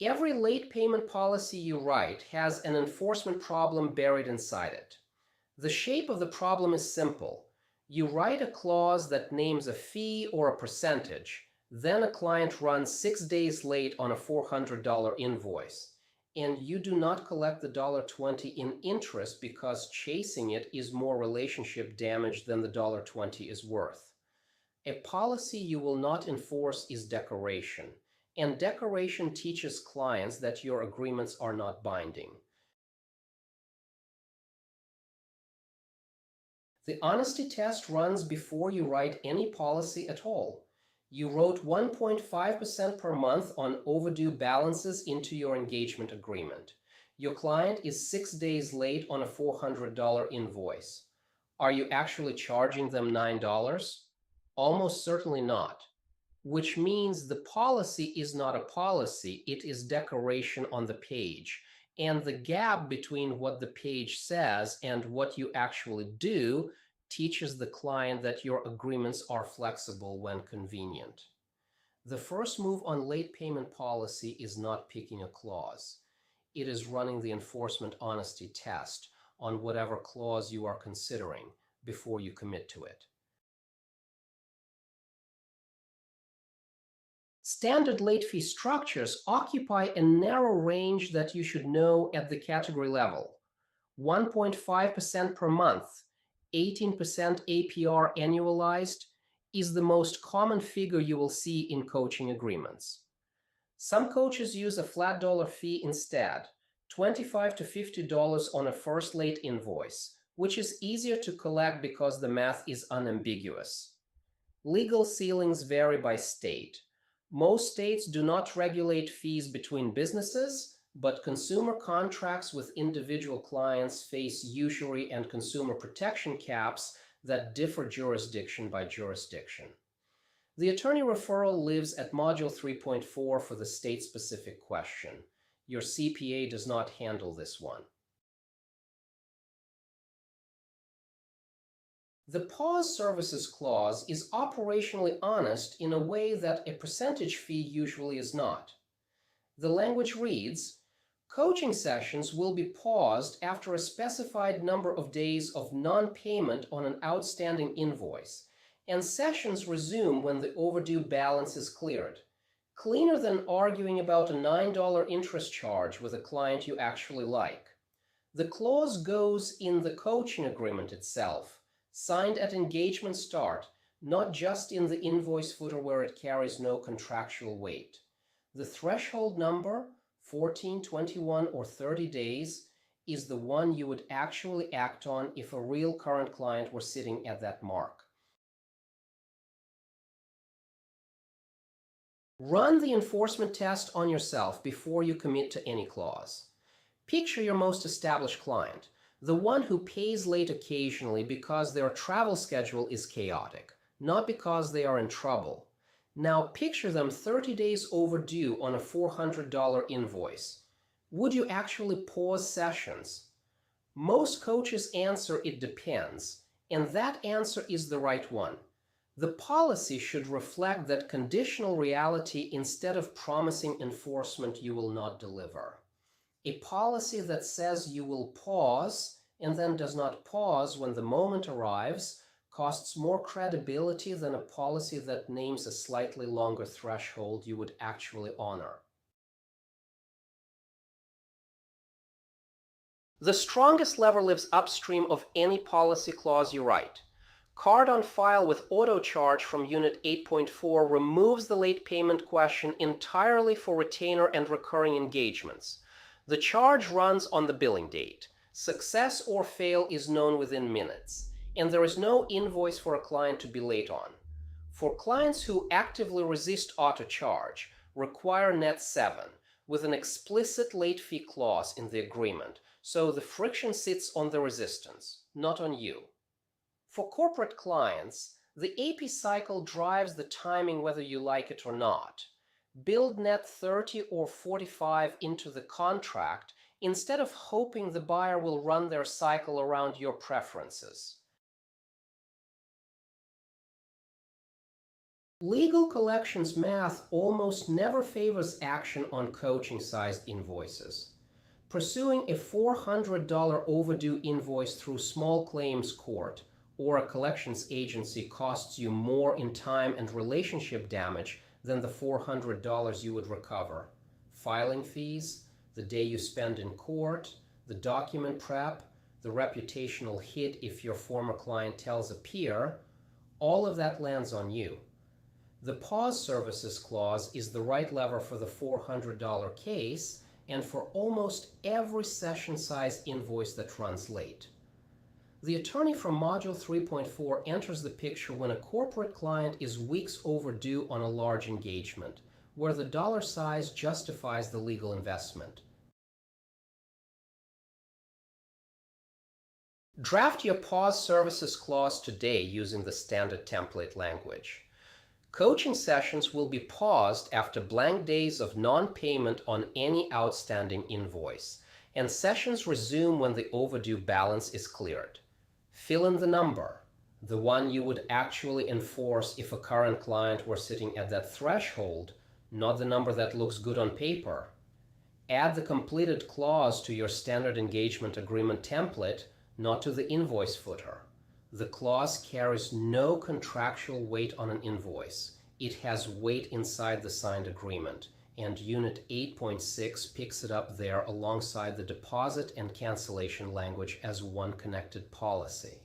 Every late payment policy you write has an enforcement problem buried inside it. The shape of the problem is simple. You write a clause that names a fee or a percentage, then a client runs 6 days late on a $400 invoice, and you do not collect the $20 in interest because chasing it is more relationship damage than the $20 is worth. A policy you will not enforce is decoration, and decoration teaches clients that your agreements are not binding. The honesty test runs before you write any policy at all. You wrote 1.5% per month on overdue balances into your engagement agreement. Your client is 6 days late on a $400 invoice. Are you actually charging them $9? Almost certainly not. Which means the policy is not a policy, it is decoration on the page. And the gap between what the page says and what you actually do teaches the client that your agreements are flexible when convenient. The first move on late payment policy is not picking a clause. It is running the enforcement honesty test on whatever clause you are considering before you commit to it. Standard late fee structures occupy a narrow range that you should know at the category level. 1.5% per month, 18% APR annualized is the most common figure you will see in coaching agreements. Some coaches use a flat dollar fee instead, $25 to $50 on a first late invoice, which is easier to collect because the math is unambiguous. Legal ceilings vary by state. Most states do not regulate fees between businesses, but consumer contracts with individual clients face usury and consumer protection caps that differ jurisdiction by jurisdiction. The attorney referral lives at Module 3.4 for the state-specific question. Your CPA does not handle this one. The pause services clause is operationally honest in a way that a percentage fee usually is not. The language reads, coaching sessions will be paused after a specified number of days of non-payment on an outstanding invoice, and sessions resume when the overdue balance is cleared. Cleaner than arguing about a $9 interest charge with a client you actually like. The clause goes in the coaching agreement itself, signed at engagement start, not just in the invoice footer where it carries no contractual weight. The threshold number, 14, 21, or 30 days, is the one you would actually act on if a real current client were sitting at that mark. Run the enforcement test on yourself before you commit to any clause. Picture your most established client, the one who pays late occasionally because their travel schedule is chaotic, not because they are in trouble. Now picture them 30 days overdue on a $400 invoice. Would you actually pause sessions? Most coaches answer it depends, and that answer is the right one. The policy should reflect that conditional reality instead of promising enforcement you will not deliver. A policy that says you will pause and then does not pause when the moment arrives costs more credibility than a policy that names a slightly longer threshold you would actually honor. The strongest lever lives upstream of any policy clause you write. Card on file with auto charge from Unit 8.4 removes the late payment question entirely for retainer and recurring engagements. The charge runs on the billing date. Success or fail is known within minutes, and there is no invoice for a client to be late on. For clients who actively resist auto charge, require Net 7 with an explicit late fee clause in the agreement, so the friction sits on the resistance, not on you. For corporate clients, the AP cycle drives the timing whether you like it or not. Build Net 30 or 45 into the contract instead of hoping the buyer will run their cycle around your preferences. Legal collections math almost never favors action on coaching-sized invoices. Pursuing a $400 overdue invoice through small claims court or a collections agency costs you more in time and relationship damage than the $400 you would recover. Filing fees, the day you spend in court, the document prep, the reputational hit if your former client tells a peer, all of that lands on you. The pause services clause is the right lever for the $400 case and for almost every session size invoice that runs late. The attorney from Module 3.4 enters the picture when a corporate client is weeks overdue on a large engagement, where the dollar size justifies the legal investment. Draft your pause services clause today using the standard template language. Coaching sessions will be paused after blank days of non-payment on any outstanding invoice, and sessions resume when the overdue balance is cleared. Fill in the number, the one you would actually enforce if a current client were sitting at that threshold, not the number that looks good on paper. Add the completed clause to your standard engagement agreement template, not to the invoice footer. The clause carries no contractual weight on an invoice. It has weight inside the signed agreement, and Unit 8.6 picks it up there alongside the deposit and cancellation language as one connected policy.